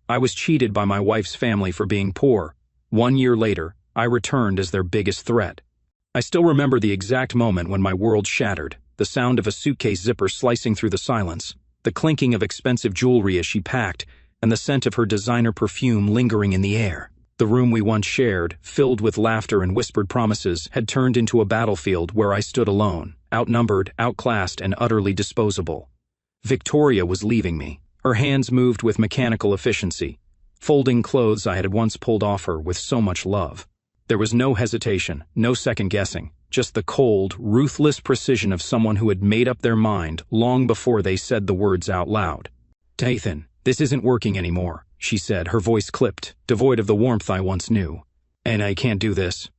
I was cheated by my wife's family for being poor. 1 year later, I returned as their biggest threat. I still remember the exact moment when my world shattered, the sound of a suitcase zipper slicing through the silence, the clinking of expensive jewelry as she packed, and the scent of her designer perfume lingering in the air. The room we once shared, filled with laughter and whispered promises, had turned into a battlefield where I stood alone, outnumbered, outclassed, and utterly disposable. Victoria was leaving me. Her hands moved with mechanical efficiency, folding clothes I had once pulled off her with so much love. There was no hesitation, no second-guessing, just the cold, ruthless precision of someone who had made up their mind long before they said the words out loud. "Nathan, this isn't working anymore," she said, her voice clipped, devoid of the warmth I once knew. "And I can't do this."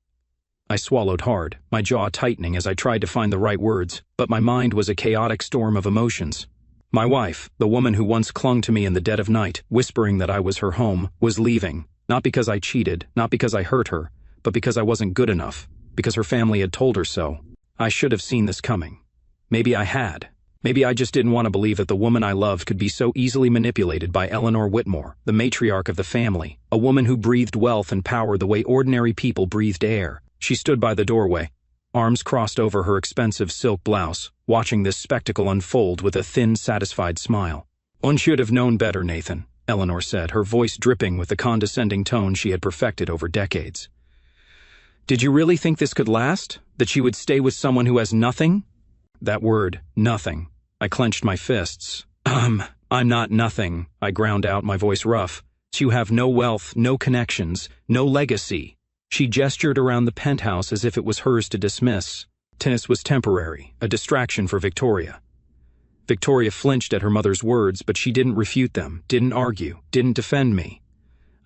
I swallowed hard, my jaw tightening as I tried to find the right words, but my mind was a chaotic storm of emotions. My wife, the woman who once clung to me in the dead of night, whispering that I was her home, was leaving, not because I cheated, not because I hurt her, but because I wasn't good enough, because her family had told her so. I should have seen this coming. Maybe I had. Maybe I just didn't want to believe that the woman I loved could be so easily manipulated by Eleanor Whitmore, the matriarch of the family, a woman who breathed wealth and power the way ordinary people breathed air. She stood by the doorway, arms crossed over her expensive silk blouse, watching this spectacle unfold with a thin, satisfied smile. "One should have known better, Nathan," Eleanor said, her voice dripping with the condescending tone she had perfected over decades. "Did you really think this could last? That she would stay with someone who has nothing?" That word, nothing. I clenched my fists. I'm not nothing," I ground out, my voice rough. "You have no wealth, no connections, no legacy." She gestured around the penthouse as if it was hers to dismiss. Tennis was temporary, a distraction for Victoria. Victoria flinched at her mother's words, but she didn't refute them, didn't argue, didn't defend me.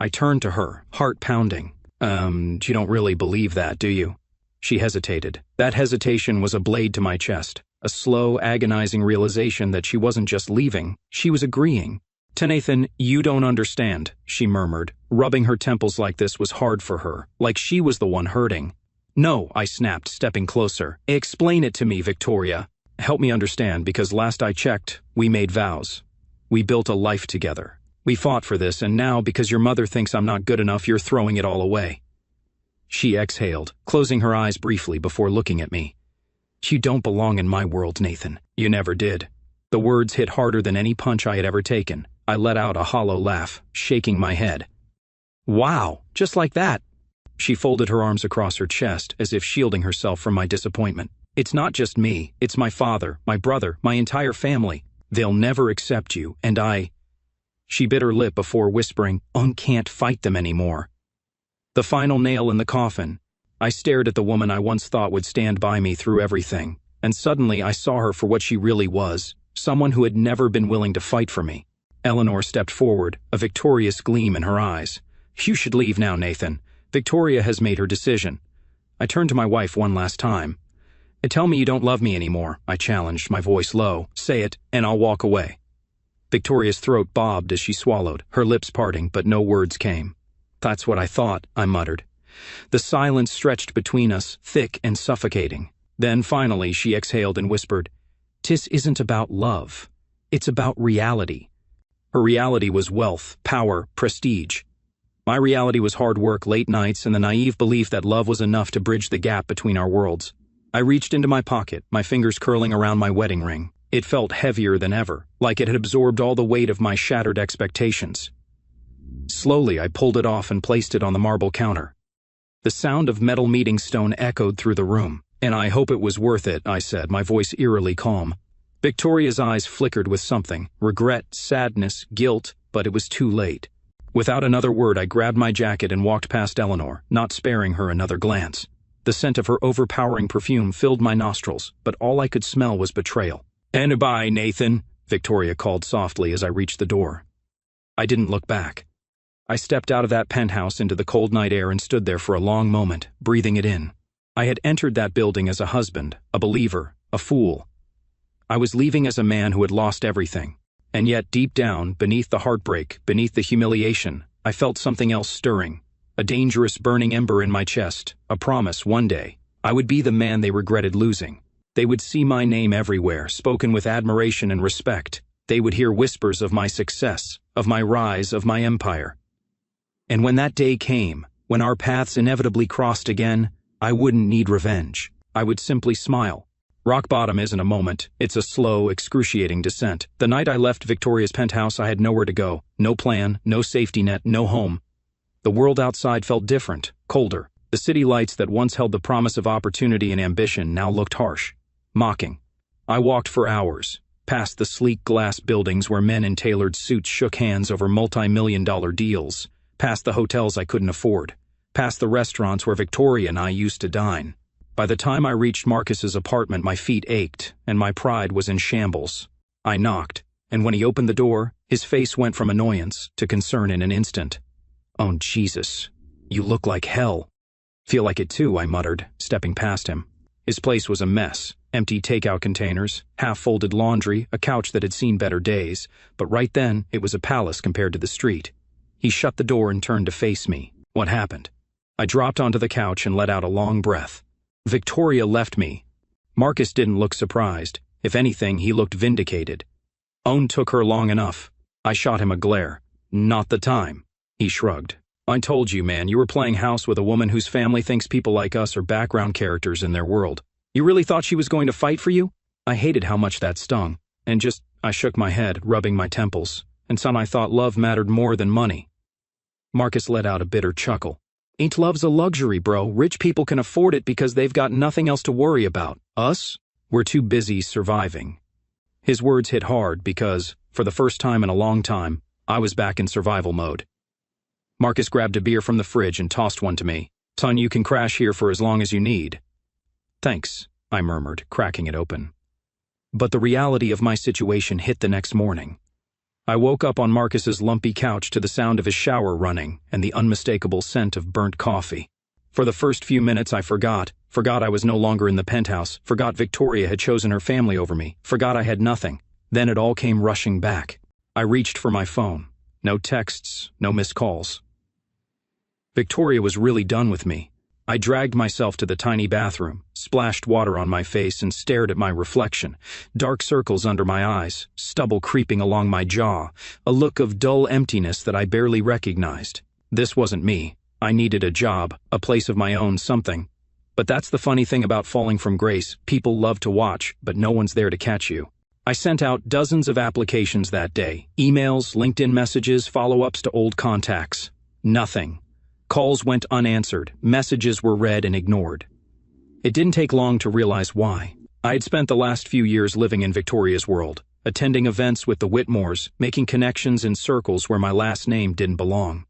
I turned to her, heart pounding. You don't really believe that, do you?" She hesitated. That hesitation was a blade to my chest, a slow, agonizing realization that she wasn't just leaving, she was agreeing. "Nathan, you don't understand," she murmured. Rubbing her temples like this was hard for her, like she was the one hurting. "No," I snapped, stepping closer. "Explain it to me, Victoria. Help me understand, because last I checked, we made vows. We built a life together. We fought for this, and now, because your mother thinks I'm not good enough, you're throwing it all away." She exhaled, closing her eyes briefly before looking at me. "You don't belong in my world, Nathan. You never did." The words hit harder than any punch I had ever taken. I let out a hollow laugh, shaking my head. "Wow, just like that." She folded her arms across her chest, as if shielding herself from my disappointment. "It's not just me, it's my father, my brother, my entire family. They'll never accept you, and She bit her lip before whispering, "Can't fight them anymore." The final nail in the coffin. I stared at the woman I once thought would stand by me through everything, and suddenly I saw her for what she really was, someone who had never been willing to fight for me. Eleanor stepped forward, a victorious gleam in her eyes. "You should leave now, Nathan. Victoria has made her decision." I turned to my wife one last time. "Tell me you don't love me anymore," I challenged, my voice low. "Say it, and I'll walk away." Victoria's throat bobbed as she swallowed, her lips parting, but no words came. "That's what I thought," I muttered. The silence stretched between us, thick and suffocating. Then finally she exhaled and whispered, "This isn't about love. It's about reality." Her reality was wealth, power, prestige. My reality was hard work, late nights, and the naive belief that love was enough to bridge the gap between our worlds. I reached into my pocket, my fingers curling around my wedding ring. It felt heavier than ever, like it had absorbed all the weight of my shattered expectations. Slowly, I pulled it off and placed it on the marble counter. The sound of metal meeting stone echoed through the room. "And I hope it was worth it," I said, my voice eerily calm. Victoria's eyes flickered with something, regret, sadness, guilt, but it was too late. Without another word, I grabbed my jacket and walked past Eleanor, not sparing her another glance. The scent of her overpowering perfume filled my nostrils, but all I could smell was betrayal. "And bye, Nathan," Victoria called softly as I reached the door. I didn't look back. I stepped out of that penthouse into the cold night air and stood there for a long moment, breathing it in. I had entered that building as a husband, a believer, a fool. I was leaving as a man who had lost everything. And yet, deep down, beneath the heartbreak, beneath the humiliation, I felt something else stirring. A dangerous burning ember in my chest, a promise one day I would be the man they regretted losing. They would see my name everywhere, spoken with admiration and respect. They would hear whispers of my success, of my rise, of my empire. And when that day came, when our paths inevitably crossed again, I wouldn't need revenge. I would simply smile. Rock bottom isn't a moment, it's a slow, excruciating descent. The night I left Victoria's penthouse, I had nowhere to go. No plan, no safety net, no home. The world outside felt different, colder. The city lights that once held the promise of opportunity and ambition now looked harsh, mocking. I walked for hours, past the sleek glass buildings where men in tailored suits shook hands over multi-million-dollar deals, past the hotels I couldn't afford, past the restaurants where Victoria and I used to dine. By the time I reached Marcus's apartment, my feet ached, and my pride was in shambles. I knocked, and when he opened the door, his face went from annoyance to concern in an instant. "Oh, Jesus, you look like hell." "Feel like it too," I muttered, stepping past him. His place was a mess. Empty takeout containers, half-folded laundry, a couch that had seen better days, but right then, it was a palace compared to the street. He shut the door and turned to face me. What happened? I dropped onto the couch and let out a long breath. Victoria left me. Marcus didn't look surprised. If anything, he looked vindicated. "Own took her long enough." I shot him a glare. "Not the time." He shrugged. "I told you, man, you were playing house with a woman whose family thinks people like us are background characters in their world. You really thought she was going to fight for you?" I hated how much that stung. I shook my head, rubbing my temples. And son, I thought love mattered more than money. Marcus let out a bitter chuckle. "Ain't love's a luxury, bro. Rich people can afford it because they've got nothing else to worry about. Us? We're too busy surviving." His words hit hard because, for the first time in a long time, I was back in survival mode. Marcus grabbed a beer from the fridge and tossed one to me. "Son, you can crash here for as long as you need." "Thanks," I murmured, cracking it open. But the reality of my situation hit the next morning. I woke up on Marcus's lumpy couch to the sound of his shower running and the unmistakable scent of burnt coffee. For the first few minutes I forgot I was no longer in the penthouse, forgot Victoria had chosen her family over me, forgot I had nothing. Then it all came rushing back. I reached for my phone. No texts, no missed calls. Victoria was really done with me. I dragged myself to the tiny bathroom, splashed water on my face, and stared at my reflection. Dark circles under my eyes, stubble creeping along my jaw, a look of dull emptiness that I barely recognized. This wasn't me. I needed a job, a place of my own, something. But that's the funny thing about falling from grace. People love to watch, but no one's there to catch you. I sent out dozens of applications that day. Emails, LinkedIn messages, follow-ups to old contacts. Nothing. Calls went unanswered, messages were read and ignored. It didn't take long to realize why. I had spent the last few years living in Victoria's world, attending events with the Whitmores, making connections in circles where my last name didn't belong.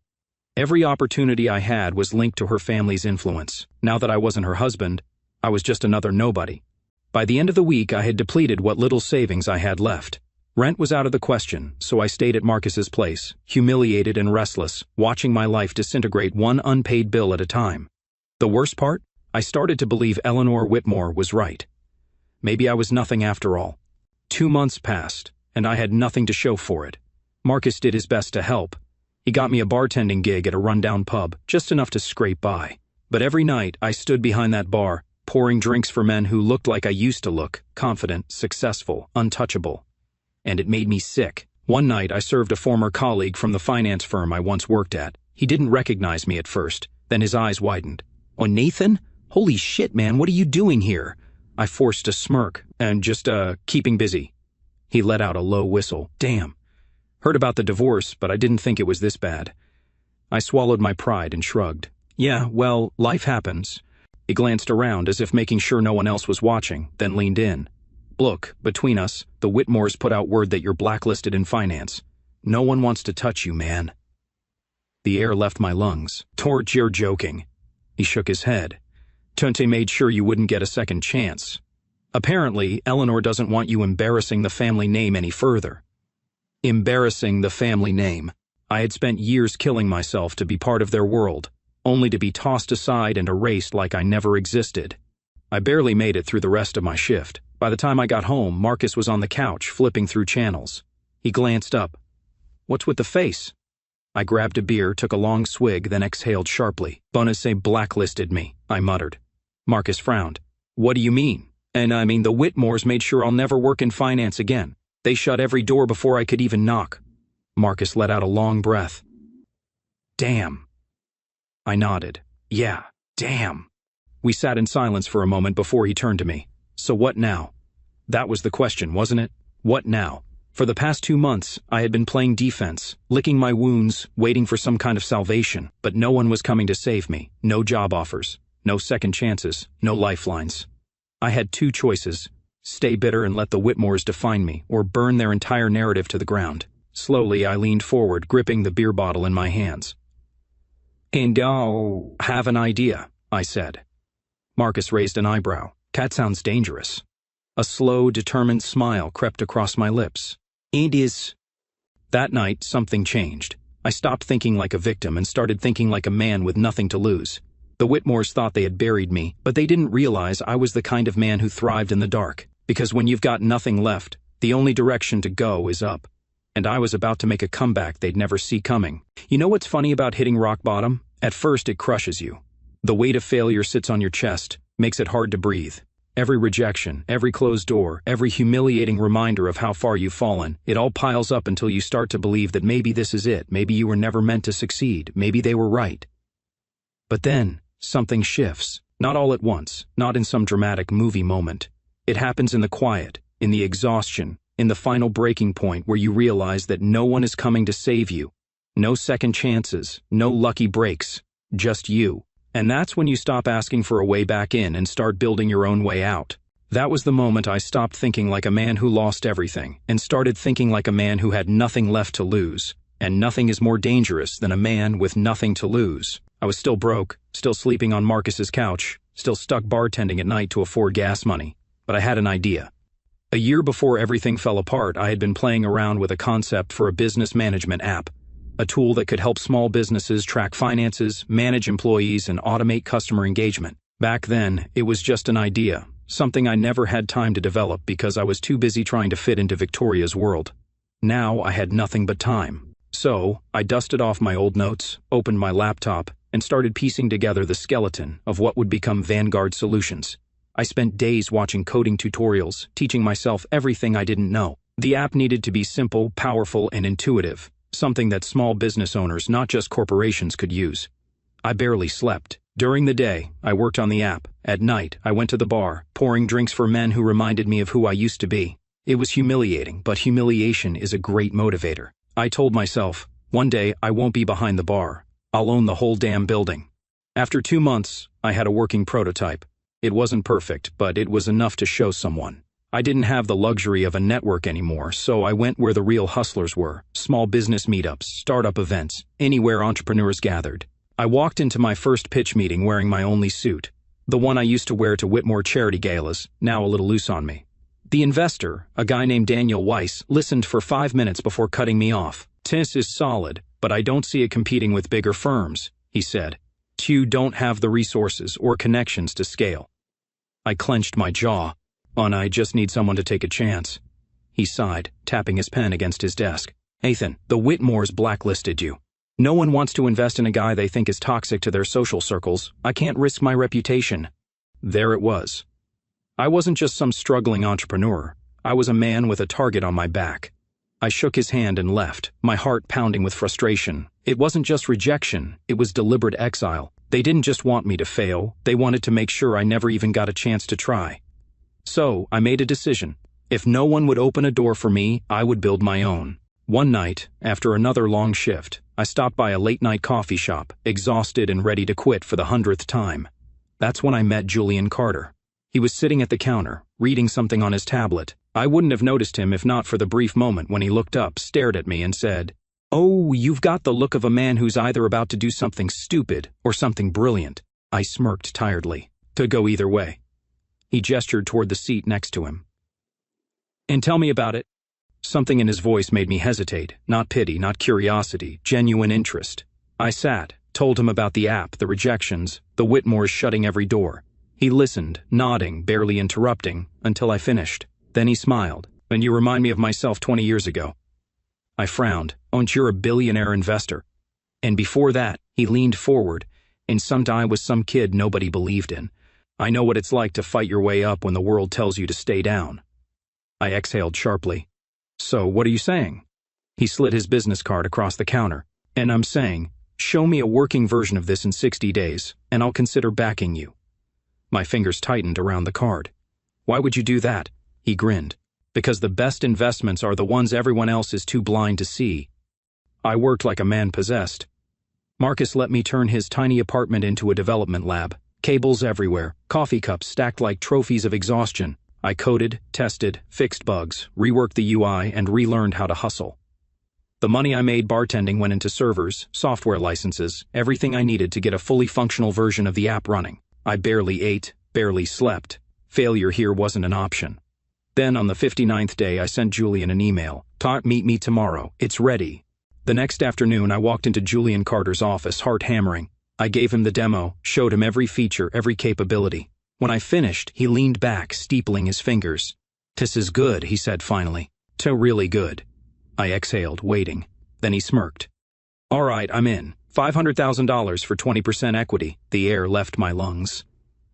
Every opportunity I had was linked to her family's influence. Now that I wasn't her husband, I was just another nobody. By the end of the week, I had depleted what little savings I had left. Rent was out of the question, so I stayed at Marcus's place, humiliated and restless, watching my life disintegrate one unpaid bill at a time. The worst part? I started to believe Eleanor Whitmore was right. Maybe I was nothing after all. 2 months passed, and I had nothing to show for it. Marcus did his best to help. He got me a bartending gig at a rundown pub, just enough to scrape by. But every night, I stood behind that bar, pouring drinks for men who looked like I used to look, confident, successful, untouchable. And it made me sick. One night, I served a former colleague from the finance firm I once worked at. He didn't recognize me at first, then his eyes widened. "Oh, Nathan? Holy shit, man, what are you doing here?" I forced a smirk, and just, keeping busy. He let out a low whistle. "Damn. Heard about the divorce, but I didn't think it was this bad." I swallowed my pride and shrugged. "Yeah, well, life happens." He glanced around as if making sure no one else was watching, then leaned in. "Look, between us, the Whitmores put out word that you're blacklisted in finance. No one wants to touch you, man." The air left my lungs. "Torch, you're joking." He shook his head. "Tunte made sure you wouldn't get a second chance. Apparently, Eleanor doesn't want you embarrassing the family name any further." Embarrassing the family name. I had spent years killing myself to be part of their world, only to be tossed aside and erased like I never existed. I barely made it through the rest of my shift. By the time I got home, Marcus was on the couch, flipping through channels. He glanced up. "What's with the face?" I grabbed a beer, took a long swig, then exhaled sharply. "Bonus blacklisted me," I muttered. Marcus frowned. "What do you mean?" "And I mean the Whitmores made sure I'll never work in finance again. They shut every door before I could even knock. Marcus let out a long breath. Damn. I nodded. Yeah, damn. We sat in silence for a moment before he turned to me. So what now? That was the question, wasn't it? What now? For the past 2 months, I had been playing defense, licking my wounds, waiting for some kind of salvation, but no one was coming to save me. No job offers, no second chances, no lifelines. I had 2 choices: stay bitter and let the Whitmores define me, or burn their entire narrative to the ground. Slowly, I leaned forward, gripping the beer bottle in my hands. And I'll have an idea, I said. Marcus raised an eyebrow. Cat sounds dangerous. A slow, determined smile crept across my lips. It is. That night, something changed. I stopped thinking like a victim and started thinking like a man with nothing to lose. The Whitmores thought they had buried me, but they didn't realize I was the kind of man who thrived in the dark. Because when you've got nothing left, the only direction to go is up. And I was about to make a comeback they'd never see coming. You know what's funny about hitting rock bottom? At first, it crushes you. The weight of failure sits on your chest, makes it hard to breathe. Every rejection, every closed door, every humiliating reminder of how far you've fallen, it all piles up until you start to believe that maybe this is it, maybe you were never meant to succeed, maybe they were right. But then, something shifts. Not all at once, not in some dramatic movie moment. It happens in the quiet, in the exhaustion, in the final breaking point where you realize that no one is coming to save you. No second chances, no lucky breaks, just you. And that's when you stop asking for a way back in and start building your own way out. That was the moment I stopped thinking like a man who lost everything and started thinking like a man who had nothing left to lose. And nothing is more dangerous than a man with nothing to lose. I was still broke, still sleeping on Marcus's couch, still stuck bartending at night to afford gas money. But I had an idea. A year before everything fell apart, I had been playing around with a concept for a business management app. A tool that could help small businesses track finances, manage employees, and automate customer engagement. Back then, it was just an idea, something I never had time to develop because I was too busy trying to fit into Victoria's world. Now I had nothing but time. So, I dusted off my old notes, opened my laptop, and started piecing together the skeleton of what would become Vanguard Solutions. I spent days watching coding tutorials, teaching myself everything I didn't know. The app needed to be simple, powerful, and intuitive. Something that small business owners, not just corporations, could use. I barely slept. During the day, I worked on the app. At night, I went to the bar, pouring drinks for men who reminded me of who I used to be. It was humiliating, but humiliation is a great motivator. I told myself, one day I won't be behind the bar. I'll own the whole damn building. After 2 months, I had a working prototype. It wasn't perfect, but it was enough to show someone. I didn't have the luxury of a network anymore, so I went where the real hustlers were. Small business meetups, startup events, anywhere entrepreneurs gathered. I walked into my first pitch meeting wearing my only suit, the one I used to wear to Whitmore charity galas, now a little loose on me. The investor, a guy named Daniel Weiss, listened for 5 minutes before cutting me off. "This is solid, but I don't see it competing with bigger firms," he said. "You don't have the resources or connections to scale." I clenched my jaw. I just need someone to take a chance." He sighed, tapping his pen against his desk. "Ethan, the Whitmores blacklisted you. No one wants to invest in a guy they think is toxic to their social circles. I can't risk my reputation." There it was. I wasn't just some struggling entrepreneur. I was a man with a target on my back. I shook his hand and left, my heart pounding with frustration. It wasn't just rejection, it was deliberate exile. They didn't just want me to fail, they wanted to make sure I never even got a chance to try. So, I made a decision. If no one would open a door for me, I would build my own. One night, after another long shift, I stopped by a late-night coffee shop, exhausted and ready to quit for the 100th time. That's when I met Julian Carter. He was sitting at the counter, reading something on his tablet. I wouldn't have noticed him if not for the brief moment when he looked up, stared at me, and said, "Oh, you've got the look of a man who's either about to do something stupid or something brilliant." I smirked tiredly. Could go either way. He gestured toward the seat next to him. "And tell me about it." Something in his voice made me hesitate. Not pity, not curiosity, genuine interest. I sat, told him about the app, the rejections, the Whitmores shutting every door. He listened, nodding, barely interrupting, until I finished. Then he smiled. "And you remind me of myself 20 years ago." I frowned. "Aren't you a billionaire investor?" And before that, he leaned forward, and I was some kid nobody believed in. "I know what it's like to fight your way up when the world tells you to stay down." I exhaled sharply. So, what are you saying? He slid his business card across the counter. And I'm saying, show me a working version of this in 60 days, and I'll consider backing you. My fingers tightened around the card. Why would you do that? He grinned. Because the best investments are the ones everyone else is too blind to see. I worked like a man possessed. Marcus let me turn his tiny apartment into a development lab. Cables everywhere, coffee cups stacked like trophies of exhaustion. I coded, tested, fixed bugs, reworked the UI, and relearned how to hustle. The money I made bartending went into servers, software licenses, everything I needed to get a fully functional version of the app running. I barely ate, barely slept. Failure here wasn't an option. Then on the 59th day I sent Julian an email. Meet me tomorrow. It's ready. The next afternoon I walked into Julian Carter's office, heart hammering. I gave him the demo, showed him every feature, every capability. When I finished, he leaned back, steepling his fingers. "This is good," he said finally. "To really good." I exhaled, waiting. Then he smirked. "All right, I'm in. $500,000 for 20% equity." The air left my lungs.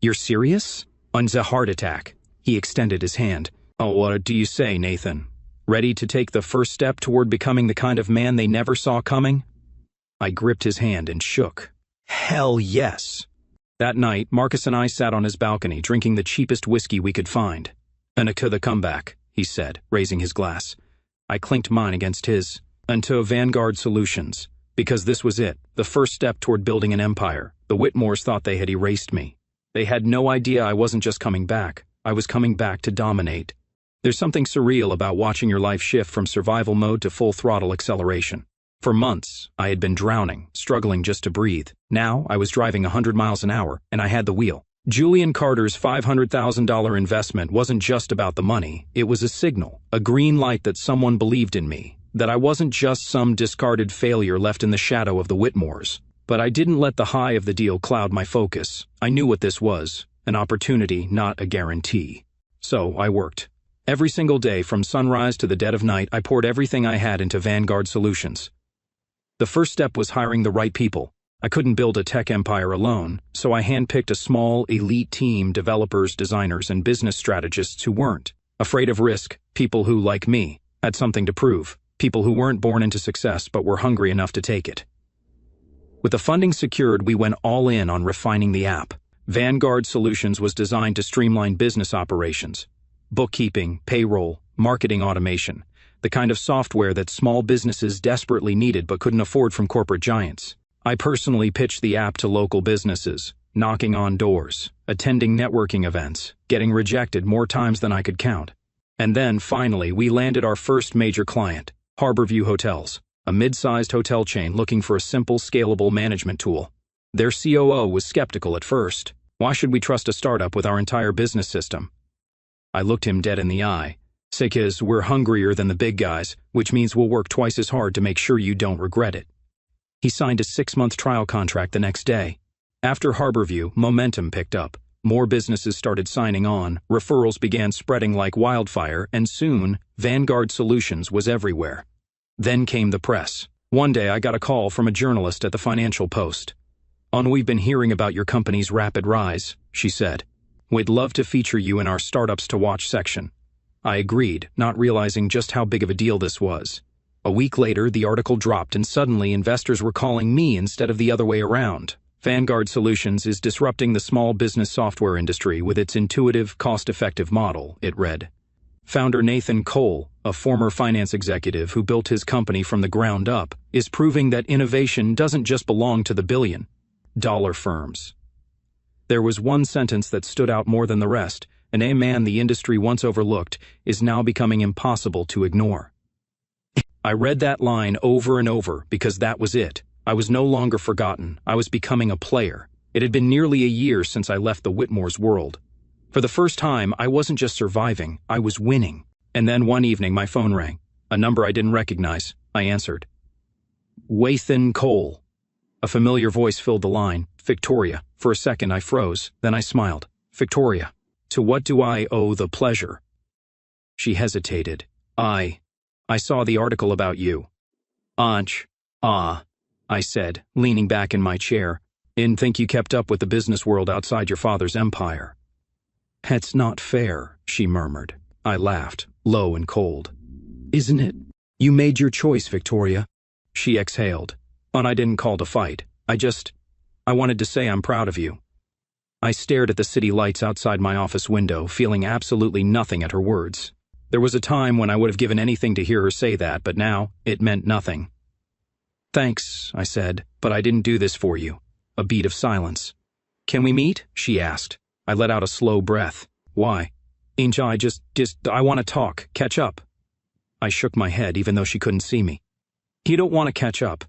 "You're serious?" "On the heart attack." He extended his hand. "Oh, what do you say, Nathan? Ready to take the first step toward becoming the kind of man they never saw coming?" I gripped his hand and shook. Hell yes. That night, Marcus and I sat on his balcony drinking the cheapest whiskey we could find. "And to the comeback," he said, raising his glass. I clinked mine against his. "And to Vanguard Solutions." Because this was it, the first step toward building an empire. The Whitmores thought they had erased me. They had no idea I wasn't just coming back. I was coming back to dominate. There's something surreal about watching your life shift from survival mode to full throttle acceleration. For months, I had been drowning, struggling just to breathe. Now, I was driving 100 miles an hour, and I had the wheel. Julian Carter's $500,000 investment wasn't just about the money. It was a signal, a green light that someone believed in me, that I wasn't just some discarded failure left in the shadow of the Whitmores. But I didn't let the high of the deal cloud my focus. I knew what this was, an opportunity, not a guarantee. So, I worked. Every single day, from sunrise to the dead of night, I poured everything I had into Vanguard Solutions. The first step was hiring the right people. I couldn't build a tech empire alone, so I handpicked a small, elite team, developers, designers, and business strategists who weren't afraid of risk, people who, like me, had something to prove, people who weren't born into success but were hungry enough to take it. With the funding secured, we went all in on refining the app. Vanguard Solutions was designed to streamline business operations, bookkeeping, payroll, marketing automation, the kind of software that small businesses desperately needed but couldn't afford from corporate giants. I personally pitched the app to local businesses, knocking on doors, attending networking events, getting rejected more times than I could count. And then, finally, we landed our first major client, Harborview Hotels, a mid-sized hotel chain looking for a simple, scalable management tool. Their COO was skeptical at first. Why should we trust a startup with our entire business system? I looked him dead in the eye. "Because we're hungrier than the big guys, which means we'll work twice as hard to make sure you don't regret it." He signed a 6-month trial contract the next day. After Harborview, momentum picked up. More businesses started signing on, referrals began spreading like wildfire, and soon, Vanguard Solutions was everywhere. Then came the press. One day I got a call from a journalist at the Financial Post. "We've been hearing about your company's rapid rise," she said. "We'd love to feature you in our Startups to Watch section." I agreed, not realizing just how big of a deal this was. A week later, the article dropped and suddenly investors were calling me instead of the other way around. Vanguard Solutions is disrupting the small business software industry with its intuitive, cost-effective model, it read. Founder Nathan Cole, a former finance executive who built his company from the ground up, is proving that innovation doesn't just belong to the billion-dollar firms. There was one sentence that stood out more than the rest. A man the industry once overlooked is now becoming impossible to ignore. I read that line over and over because that was it. I was no longer forgotten. I was becoming a player. It had been nearly a year since I left the Whitmore's world. For the first time, I wasn't just surviving, I was winning. And then one evening my phone rang. A number I didn't recognize. I answered. "Nathan Cole." A familiar voice filled the line. "Victoria." For a second I froze, then I smiled. "Victoria. To what do I owe the pleasure?" She hesitated. I saw the article about you." I said, leaning back in my chair. "Didn't think you kept up with the business world outside your father's empire." "That's not fair," she murmured. I laughed, low and cold. isn't it? You made your choice, Victoria. She exhaled. And I didn't call to fight. I wanted to say I'm proud of you. I stared at the city lights outside my office window, feeling absolutely nothing at her words. There was a time when I would have given anything to hear her say that, but now it meant nothing. Thanks, I said, but I didn't do this for you. A beat of silence. Can we meet? She asked. I let out a slow breath. Why? Inja, I want to talk, catch up. I shook my head even though she couldn't see me. You don't want to catch up.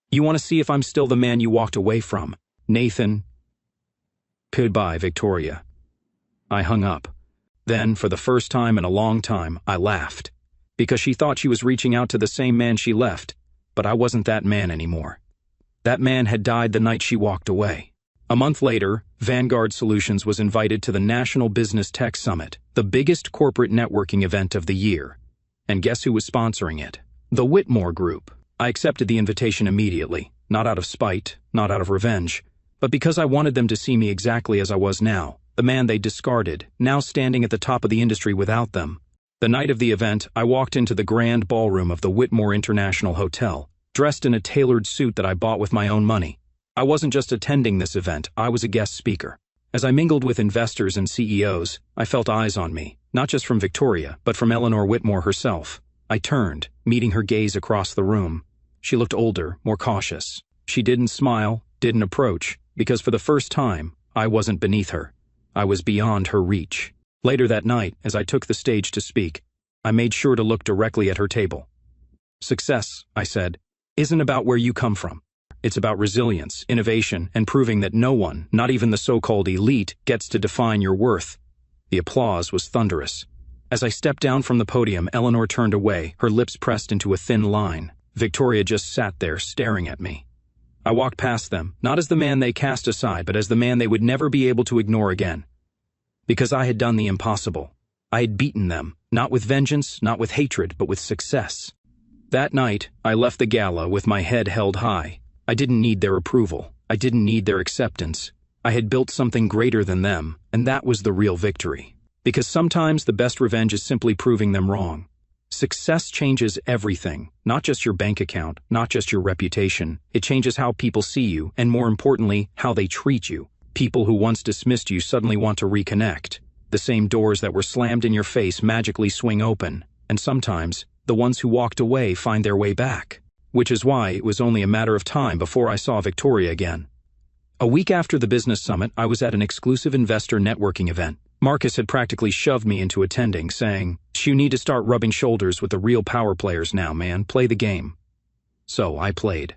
You want to see if I'm still the man you walked away from. Nathan. Goodbye, Victoria. I hung up. Then, for the first time in a long time, I laughed. Because she thought she was reaching out to the same man she left, but I wasn't that man anymore. That man had died the night she walked away. A month later, Vanguard Solutions was invited to the National Business Tech Summit, the biggest corporate networking event of the year. And guess who was sponsoring it? The Whitmore Group. I accepted the invitation immediately, not out of spite, not out of revenge, but because I wanted them to see me exactly as I was now, the man they discarded, now standing at the top of the industry without them. The night of the event, I walked into the grand ballroom of the Whitmore International Hotel, dressed in a tailored suit that I bought with my own money. I wasn't just attending this event, I was a guest speaker. As I mingled with investors and CEOs, I felt eyes on me, not just from Victoria, but from Eleanor Whitmore herself. I turned, meeting her gaze across the room. She looked older, more cautious. She didn't smile, didn't approach, because for the first time, I wasn't beneath her. I was beyond her reach. Later that night, as I took the stage to speak, I made sure to look directly at her table. Success, I said, isn't about where you come from. It's about resilience, innovation, and proving that no one, not even the so-called elite, gets to define your worth. The applause was thunderous. As I stepped down from the podium, Eleanor turned away, her lips pressed into a thin line. Victoria just sat there, staring at me. I walked past them, not as the man they cast aside, but as the man they would never be able to ignore again. Because I had done the impossible. I had beaten them, not with vengeance, not with hatred, but with success. That night, I left the gala with my head held high. I didn't need their approval. I didn't need their acceptance. I had built something greater than them, and that was the real victory. Because sometimes the best revenge is simply proving them wrong. Success changes everything, not just your bank account, not just your reputation. It changes how people see you, and more importantly, how they treat you. People who once dismissed you suddenly want to reconnect. The same doors that were slammed in your face magically swing open, and sometimes, the ones who walked away find their way back. Which is why it was only a matter of time before I saw Victoria again. A week after the business summit, I was at an exclusive investor networking event. Marcus had practically shoved me into attending, saying, "You need to start rubbing shoulders with the real power players now, man. Play the game." So I played.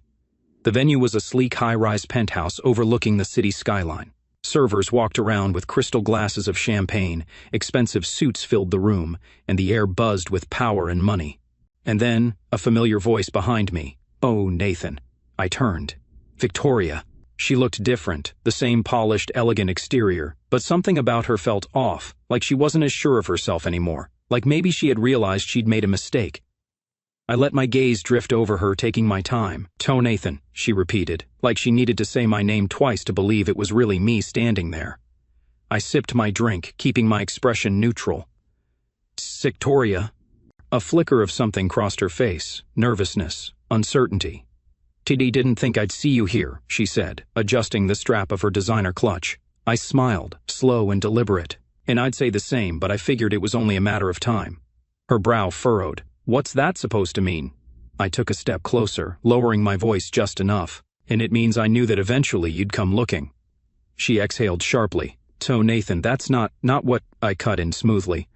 The venue was a sleek high-rise penthouse overlooking the city skyline. Servers walked around with crystal glasses of champagne, expensive suits filled the room, and the air buzzed with power and money. And then, a familiar voice behind me. "Oh, Nathan." I turned. Victoria. She looked different, the same polished, elegant exterior, but something about her felt off, like she wasn't as sure of herself anymore, like maybe she had realized she'd made a mistake. I let my gaze drift over her, taking my time. "To Nathan," she repeated, like she needed to say my name twice to believe it was really me standing there. I sipped my drink, keeping my expression neutral. "Victoria." A flicker of something crossed her face, nervousness, uncertainty. "Tiddy didn't think I'd see you here," she said, adjusting the strap of her designer clutch. I smiled, slow and deliberate. And I'd say the same, but I figured it was only a matter of time. Her brow furrowed. "What's that supposed to mean?" I took a step closer, lowering my voice just enough. "And it means I knew that eventually you'd come looking." She exhaled sharply. "To Nathan, that's not what," I cut in smoothly.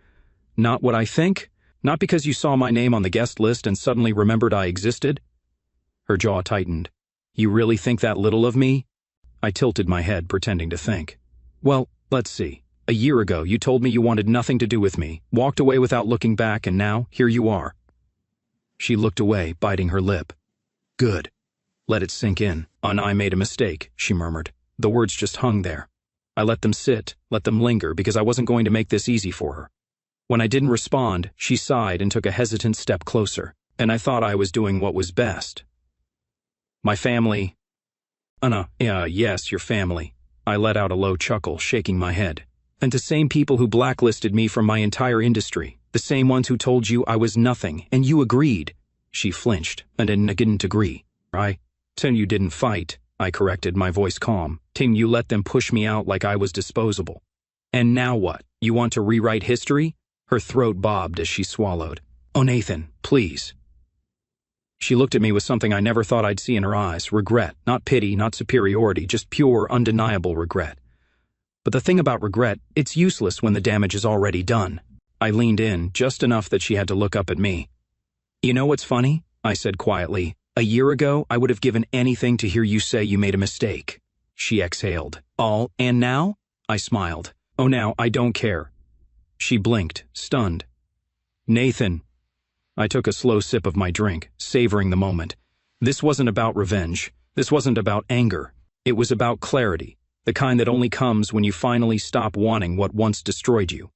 "Not what I think? Not because you saw my name on the guest list and suddenly remembered I existed?" Her jaw tightened. "You really think that little of me?" I tilted my head, pretending to think. "Well, let's see. A year ago, you told me you wanted nothing to do with me, walked away without looking back, and now, here you are." She looked away, biting her lip. "Good. Let it sink in." "And I made a mistake," she murmured. The words just hung there. I let them sit, let them linger, because I wasn't going to make this easy for her. When I didn't respond, she sighed and took a hesitant step closer, and I thought I was doing what was best. "My family." Yes, your family." I let out a low chuckle, shaking my head. And to same people who blacklisted me from my entire industry, the same ones who told you I was nothing, and you agreed. She flinched, and didn't agree. Tim, you didn't fight, I corrected, my voice calm. Tim, you let them push me out like I was disposable. And now what? You want to rewrite history? Her throat bobbed as she swallowed. Oh, Nathan, please. She looked at me with something I never thought I'd see in her eyes. Regret, not pity, not superiority, just pure, undeniable regret. But the thing about regret, it's useless when the damage is already done. I leaned in, just enough that she had to look up at me. You know what's funny? I said quietly. A year ago, I would have given anything to hear you say you made a mistake. She exhaled. And now? I smiled. Oh, now, I don't care. She blinked, stunned. Nathan. I took a slow sip of my drink, savoring the moment. This wasn't about revenge. This wasn't about anger. It was about clarity, the kind that only comes when you finally stop wanting what once destroyed you.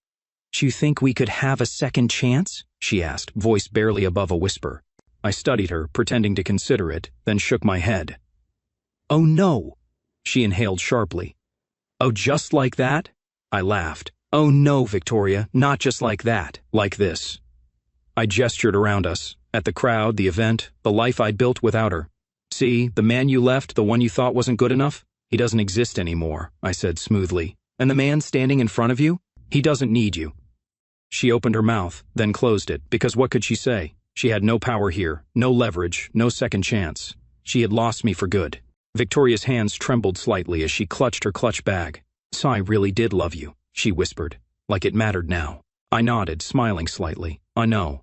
Do you think we could have a second chance? She asked, voice barely above a whisper. I studied her, pretending to consider it, then shook my head. Oh no! She inhaled sharply. Oh, just like that? I laughed. Oh no, Victoria, not just like that, like this. I gestured around us, at the crowd, the event, the life I'd built without her. See, the man you left, the one you thought wasn't good enough? He doesn't exist anymore, I said smoothly. And the man standing in front of you? He doesn't need you. She opened her mouth, then closed it, because what could she say? She had no power here, no leverage, no second chance. She had lost me for good. Victoria's hands trembled slightly as she clutched her clutch bag. So I really did love you, she whispered, like it mattered now. I nodded, smiling slightly. I know.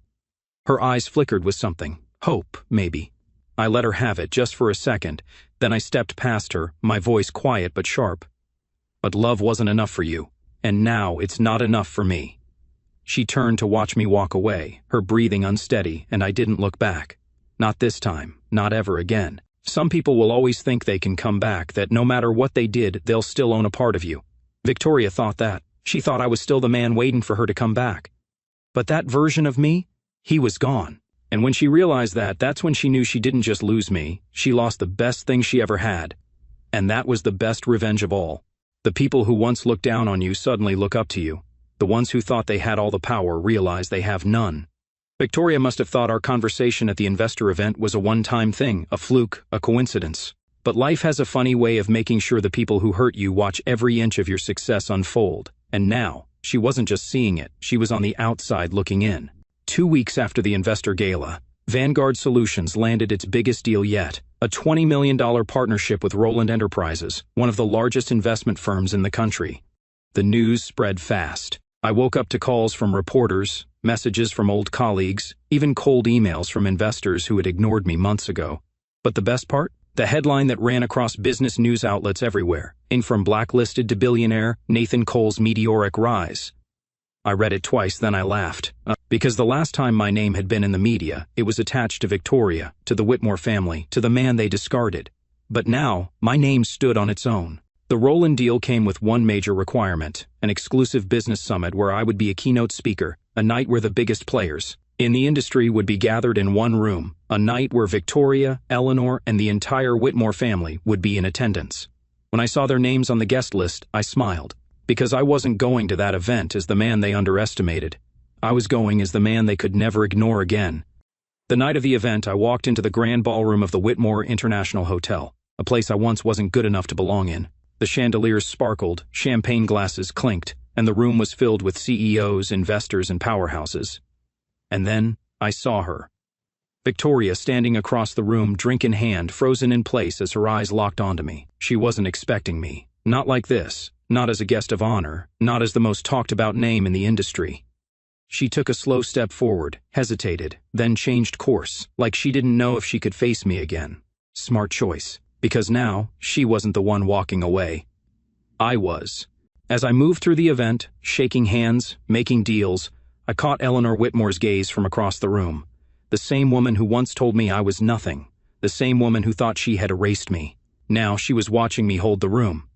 Her eyes flickered with something. Hope, maybe. I let her have it just for a second, then I stepped past her, my voice quiet but sharp. But love wasn't enough for you, and now it's not enough for me. She turned to watch me walk away, her breathing unsteady, and I didn't look back. Not this time, not ever again. Some people will always think they can come back, that no matter what they did, they'll still own a part of you. Victoria thought that. She thought I was still the man waiting for her to come back. But that version of me, he was gone. And when she realized that, that's when she knew she didn't just lose me, she lost the best thing she ever had. And that was the best revenge of all. The people who once looked down on you suddenly look up to you. The ones who thought they had all the power realize they have none. Victoria must have thought our conversation at the investor event was a one-time thing, a fluke, a coincidence. But life has a funny way of making sure the people who hurt you watch every inch of your success unfold. And now, she wasn't just seeing it, she was on the outside looking in. 2 weeks after the investor gala, Vanguard Solutions landed its biggest deal yet, a $20 million partnership with Roland Enterprises, one of the largest investment firms in the country. The news spread fast. I woke up to calls from reporters, messages from old colleagues, even cold emails from investors who had ignored me months ago. But the best part? The headline that ran across business news outlets everywhere, from blacklisted to billionaire, Nathan Cole's meteoric rise. I read it twice, then I laughed. Because the last time my name had been in the media, it was attached to Victoria, to the Whitmore family, to the man they discarded. But now, my name stood on its own. The Roland deal came with one major requirement, an exclusive business summit where I would be a keynote speaker, a night where the biggest players in the industry would be gathered in one room, a night where Victoria, Eleanor, and the entire Whitmore family would be in attendance. When I saw their names on the guest list, I smiled, because I wasn't going to that event as the man they underestimated. I was going as the man they could never ignore again. The night of the event, I walked into the grand ballroom of the Whitmore International Hotel, a place I once wasn't good enough to belong in. The chandeliers sparkled, champagne glasses clinked, and the room was filled with CEOs, investors, and powerhouses. And then, I saw her. Victoria standing across the room, drink in hand, frozen in place as her eyes locked onto me. She wasn't expecting me. Not like this. Not as a guest of honor. Not as the most talked-about name in the industry. She took a slow step forward, hesitated, then changed course, like she didn't know if she could face me again. Smart choice. Because now, she wasn't the one walking away. I was. As I moved through the event, shaking hands, making deals, I caught Eleanor Whitmore's gaze from across the room. The same woman who once told me I was nothing. The same woman who thought she had erased me. Now she was watching me hold the room.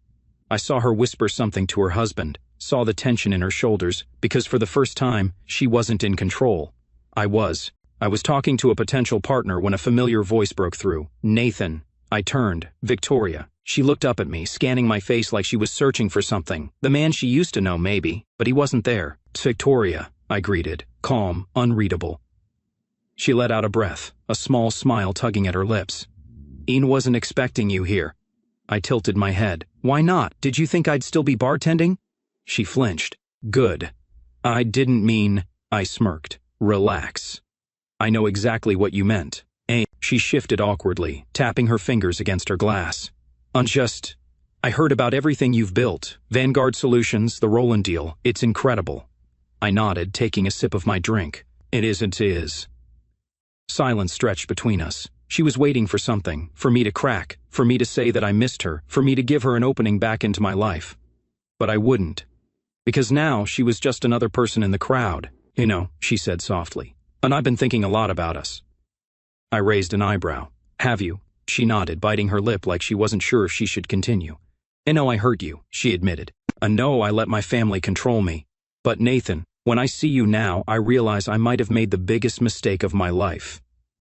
I saw her whisper something to her husband, saw the tension in her shoulders, because for the first time, she wasn't in control. I was. I was talking to a potential partner when a familiar voice broke through. Nathan. I turned. Victoria. She looked up at me, scanning my face like she was searching for something. The man she used to know, maybe, but he wasn't there. Victoria, I greeted, calm, unreadable. She let out a breath, a small smile tugging at her lips. Ian wasn't expecting you here. I tilted my head. Why not? Did you think I'd still be bartending? She flinched. Good. I didn't mean, I smirked. Relax. I know exactly what you meant. She shifted awkwardly, tapping her fingers against her glass. I heard about everything you've built. Vanguard Solutions, the Roland deal. It's incredible. I nodded, taking a sip of my drink. It is. Silence stretched between us. She was waiting for something, for me to crack, for me to say that I missed her, for me to give her an opening back into my life. But I wouldn't. Because now she was just another person in the crowd. You know, she said softly. And I've been thinking a lot about us. I raised an eyebrow. Have you? She nodded, biting her lip like she wasn't sure if she should continue. I know I hurt you, she admitted. I know I let my family control me. But Nathan, when I see you now, I realize I might have made the biggest mistake of my life.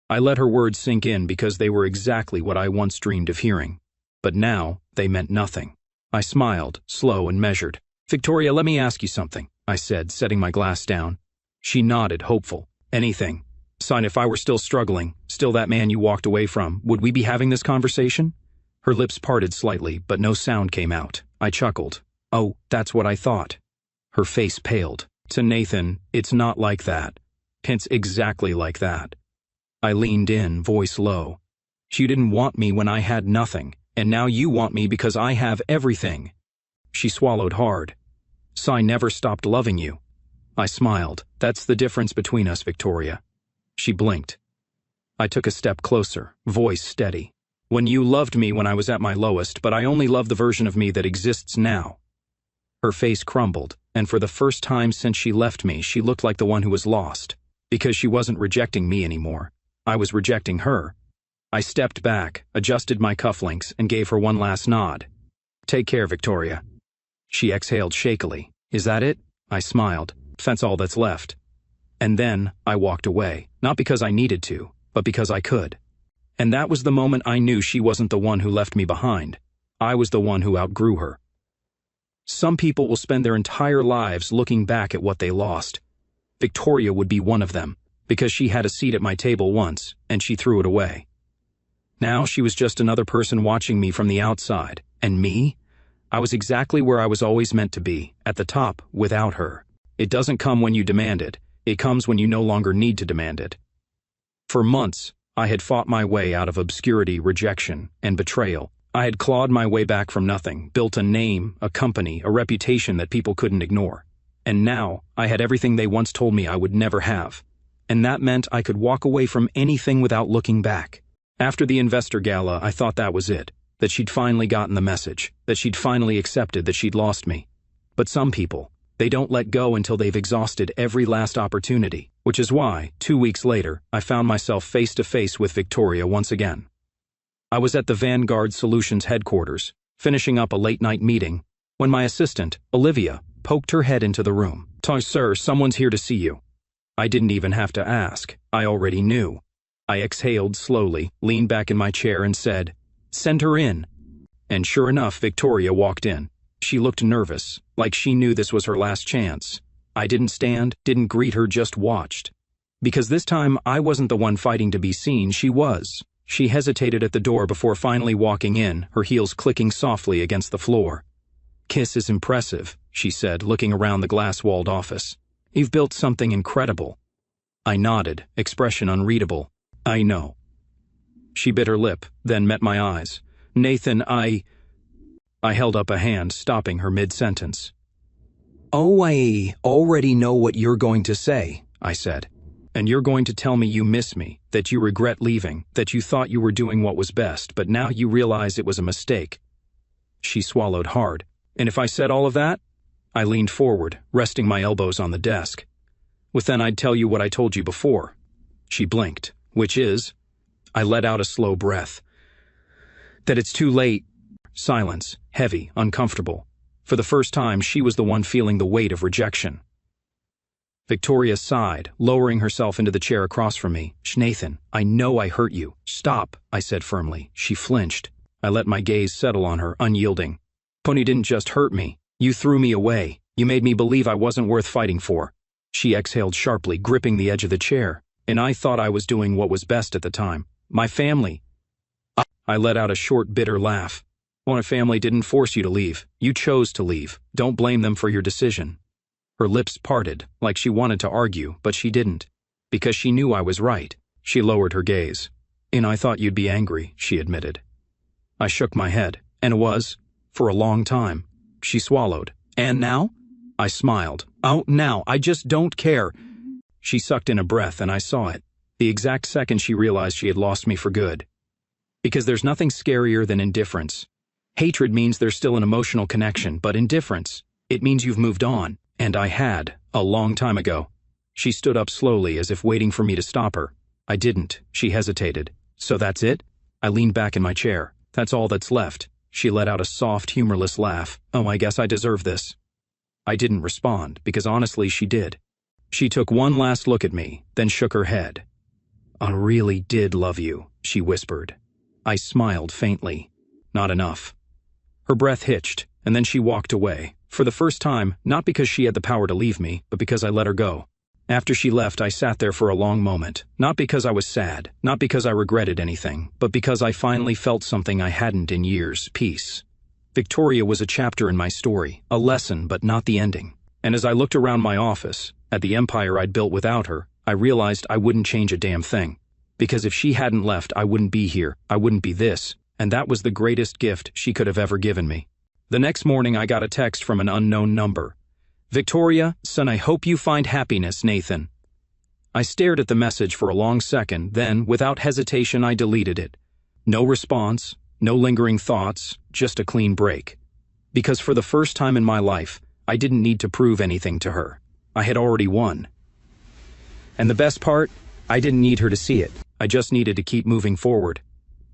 I let her words sink in because they were exactly what I once dreamed of hearing. But now, they meant nothing. I smiled, slow and measured. Victoria, let me ask you something, I said, setting my glass down. She nodded, hopeful. Anything. Son, if I were still struggling, still that man you walked away from, would we be having this conversation? Her lips parted slightly, but no sound came out. I chuckled. Oh, that's what I thought. Her face paled. To Nathan, it's not like that. It's exactly like that. I leaned in, voice low. You didn't want me when I had nothing, and now you want me because I have everything. She swallowed hard. So I never stopped loving you. I smiled. That's the difference between us, Victoria. She blinked. I took a step closer, voice steady. When you loved me when I was at my lowest, but I only love the version of me that exists now. Her face crumbled, and for the first time since she left me, she looked like the one who was lost. Because she wasn't rejecting me anymore. I was rejecting her. I stepped back, adjusted my cufflinks, and gave her one last nod. Take care, Victoria. She exhaled shakily. Is that it? I smiled. That's all that's left. And then I walked away, not because I needed to, but because I could. And that was the moment I knew she wasn't the one who left me behind. I was the one who outgrew her. Some people will spend their entire lives looking back at what they lost. Victoria would be one of them, because she had a seat at my table once, and she threw it away. Now she was just another person watching me from the outside, and me? I was exactly where I was always meant to be, at the top, without her. It doesn't come when you demand it. It comes when you no longer need to demand it. For months, I had fought my way out of obscurity, rejection, and betrayal. I had clawed my way back from nothing, built a name, a company, a reputation that people couldn't ignore. And now, I had everything they once told me I would never have. And that meant I could walk away from anything without looking back. After the investor gala, I thought that was it, that she'd finally gotten the message, that she'd finally accepted that she'd lost me. But some people, they don't let go until they've exhausted every last opportunity, which is why, 2 weeks later, I found myself face to face with Victoria once again. I was at the Vanguard Solutions headquarters, finishing up a late-night meeting, when my assistant, Olivia, poked her head into the room. Sir, someone's here to see you. I didn't even have to ask. I already knew. I exhaled slowly, leaned back in my chair and said, Send her in. And sure enough, Victoria walked in. She looked nervous, like she knew this was her last chance. I didn't stand, didn't greet her, just watched. Because this time, I wasn't the one fighting to be seen, she was. She hesitated at the door before finally walking in, her heels clicking softly against the floor. Kiss is impressive, she said, looking around the glass-walled office. You've built something incredible. I nodded, expression unreadable. I know. She bit her lip, then met my eyes. Nathan, I held up a hand, stopping her mid-sentence. Oh, I already know what you're going to say, I said. And you're going to tell me you miss me, that you regret leaving, that you thought you were doing what was best, but now you realize it was a mistake. She swallowed hard. And if I said all of that? I leaned forward, resting my elbows on the desk. Well, then I'd tell you what I told you before. She blinked, which is... I let out a slow breath. That it's too late. Silence, heavy, uncomfortable. For the first time, she was the one feeling the weight of rejection. Victoria sighed, lowering herself into the chair across from me. Nathan, I know I hurt you. Stop, I said firmly. She flinched. I let my gaze settle on her, unyielding. Pony didn't just hurt me. You threw me away. You made me believe I wasn't worth fighting for. She exhaled sharply, gripping the edge of the chair. And I thought I was doing what was best at the time. My family. I let out a short, bitter laugh. My family didn't force you to leave. You chose to leave. Don't blame them for your decision. Her lips parted, like she wanted to argue, but she didn't. Because she knew I was right. She lowered her gaze. And I thought you'd be angry, she admitted. I shook my head, and was, for a long time. She swallowed. And now? I smiled. Oh, now, I just don't care. She sucked in a breath, and I saw it. The exact second she realized she had lost me for good. Because there's nothing scarier than indifference. Hatred means there's still an emotional connection, but indifference, it means you've moved on. And I had, a long time ago. She stood up slowly, as if waiting for me to stop her. I didn't. She hesitated. So that's it? I leaned back in my chair. That's all that's left. She let out a soft, humorless laugh. Oh, I guess I deserve this. I didn't respond, because honestly she did. She took one last look at me, then shook her head. I really did love you, she whispered. I smiled faintly. Not enough. Her breath hitched, and then she walked away. For the first time, not because she had the power to leave me, but because I let her go. After she left, I sat there for a long moment, not because I was sad, not because I regretted anything, but because I finally felt something I hadn't in years, peace. Victoria was a chapter in my story, a lesson but not the ending. And as I looked around my office, at the empire I'd built without her, I realized I wouldn't change a damn thing. Because if she hadn't left, I wouldn't be here, I wouldn't be this, and that was the greatest gift she could have ever given me. The next morning I got a text from an unknown number. Victoria, son, I hope you find happiness, Nathan. I stared at the message for a long second, then, without hesitation, I deleted it. No response, no lingering thoughts, just a clean break. Because for the first time in my life, I didn't need to prove anything to her. I had already won. And the best part, I didn't need her to see it. I just needed to keep moving forward.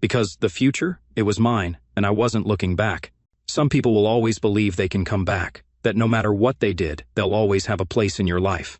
Because the future, it was mine, and I wasn't looking back. Some people will always believe they can come back, that no matter what they did, they'll always have a place in your life.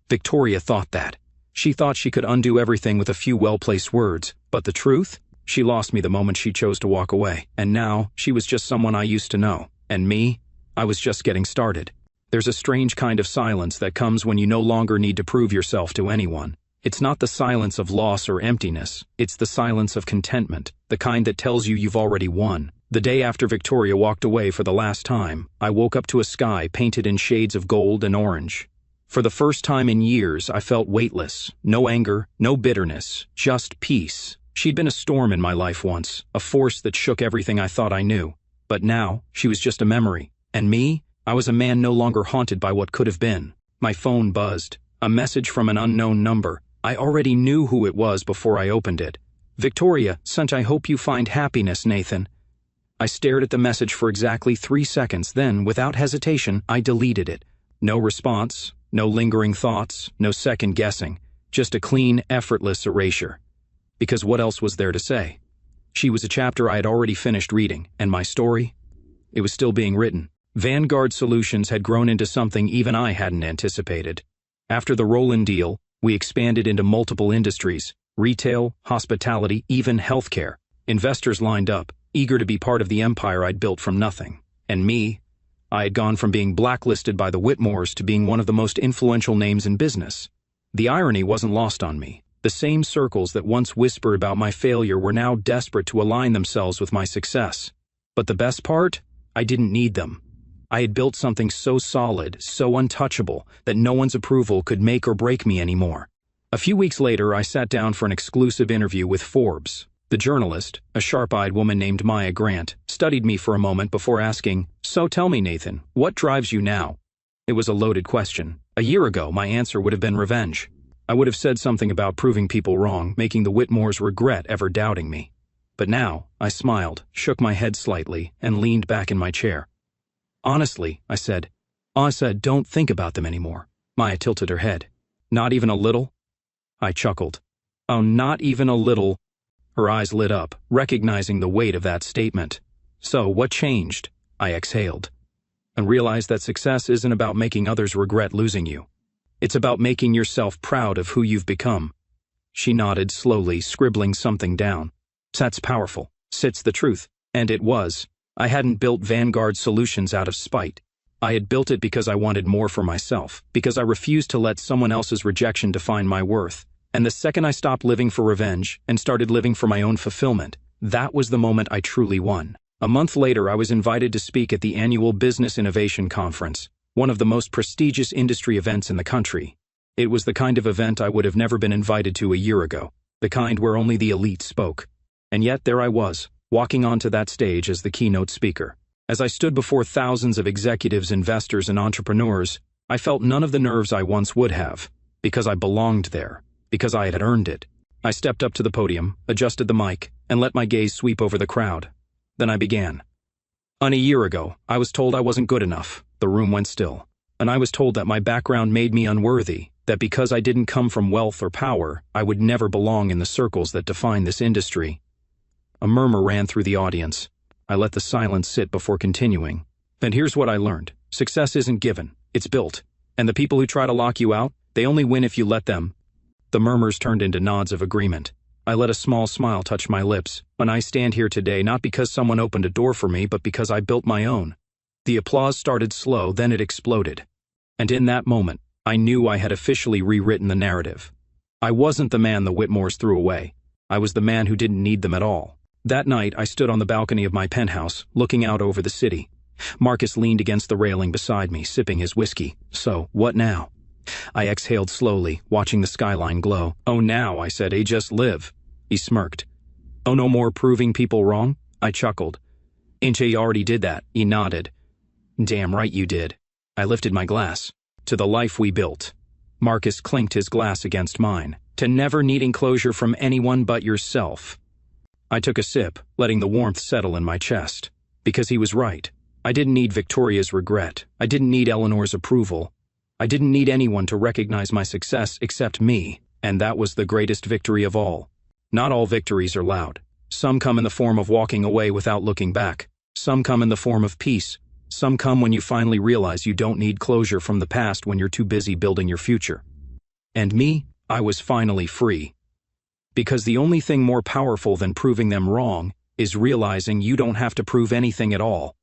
Victoria thought that. She thought she could undo everything with a few well-placed words, but the truth? She lost me the moment she chose to walk away, and now she was just someone I used to know. And me? I was just getting started. There's a strange kind of silence that comes when you no longer need to prove yourself to anyone. It's not the silence of loss or emptiness, it's the silence of contentment, the kind that tells you you've already won. The day after Victoria walked away for the last time, I woke up to a sky painted in shades of gold and orange. For the first time in years, I felt weightless. No anger, no bitterness, just peace. She'd been a storm in my life once, a force that shook everything I thought I knew. But now, she was just a memory. And me? I was a man no longer haunted by what could have been. My phone buzzed. A message from an unknown number. I already knew who it was before I opened it. Victoria, son, I hope you find happiness, Nathan. I stared at the message for exactly 3 seconds, then, without hesitation, I deleted it. No response, no lingering thoughts, no second guessing, just a clean, effortless erasure. Because what else was there to say? She was a chapter I had already finished reading, and my story? It was still being written. Vanguard Solutions had grown into something even I hadn't anticipated. After the Roland deal, we expanded into multiple industries, retail, hospitality, even healthcare. Investors lined up, eager to be part of the empire I'd built from nothing. And me, I had gone from being blacklisted by the Whitmores to being one of the most influential names in business. The irony wasn't lost on me. The same circles that once whispered about my failure were now desperate to align themselves with my success. But the best part? I didn't need them. I had built something so solid, so untouchable, that no one's approval could make or break me anymore. A few weeks later, I sat down for an exclusive interview with Forbes. The journalist, a sharp-eyed woman named Maya Grant, studied me for a moment before asking, "So tell me, Nathan, what drives you now?" It was a loaded question. A year ago, my answer would have been revenge. I would have said something about proving people wrong, making the Whitmores regret ever doubting me. But now, I smiled, shook my head slightly, and leaned back in my chair. Honestly, I said, don't think about them anymore. Maya tilted her head. Not even a little? I chuckled. Oh, not even a little. Her eyes lit up, recognizing the weight of that statement. So, what changed? I exhaled. And realized that success isn't about making others regret losing you. It's about making yourself proud of who you've become." She nodded slowly, scribbling something down. "That's powerful. It's the truth." And it was. I hadn't built Vanguard Solutions out of spite. I had built it because I wanted more for myself, because I refused to let someone else's rejection define my worth. And the second I stopped living for revenge and started living for my own fulfillment, that was the moment I truly won. A month later, I was invited to speak at the annual Business Innovation Conference, one of the most prestigious industry events in the country. It was the kind of event I would have never been invited to a year ago, the kind where only the elite spoke. And yet there I was, walking onto that stage as the keynote speaker. As I stood before thousands of executives, investors, and entrepreneurs, I felt none of the nerves I once would have, because I belonged there, because I had earned it. I stepped up to the podium, adjusted the mic, and let my gaze sweep over the crowd. Then I began. A year ago, I was told I wasn't good enough. The room went still. And I was told that my background made me unworthy, that because I didn't come from wealth or power, I would never belong in the circles that define this industry. A murmur ran through the audience. I let the silence sit before continuing. And here's what I learned. Success isn't given, it's built. And the people who try to lock you out, they only win if you let them. The murmurs turned into nods of agreement. I let a small smile touch my lips, and I stand here today not because someone opened a door for me, but because I built my own. The applause started slow, then it exploded. And in that moment, I knew I had officially rewritten the narrative. I wasn't the man the Whitmores threw away. I was the man who didn't need them at all. That night, I stood on the balcony of my penthouse, looking out over the city. Marcus leaned against the railing beside me, sipping his whiskey. "So, what now?" I exhaled slowly, watching the skyline glow. "Oh, now," I said, "I just live." He smirked. "Oh, no more proving people wrong?" I chuckled. "Ain't you already did that?" He nodded. "Damn right you did." I lifted my glass. "To the life we built." Marcus clinked his glass against mine. "To never needing closure from anyone but yourself." I took a sip, letting the warmth settle in my chest. Because he was right. I didn't need Victoria's regret. I didn't need Eleanor's approval. I didn't need anyone to recognize my success except me, and that was the greatest victory of all. Not all victories are loud. Some come in the form of walking away without looking back. Some come in the form of peace. Some come when you finally realize you don't need closure from the past when you're too busy building your future. And me, I was finally free. Because the only thing more powerful than proving them wrong is realizing you don't have to prove anything at all.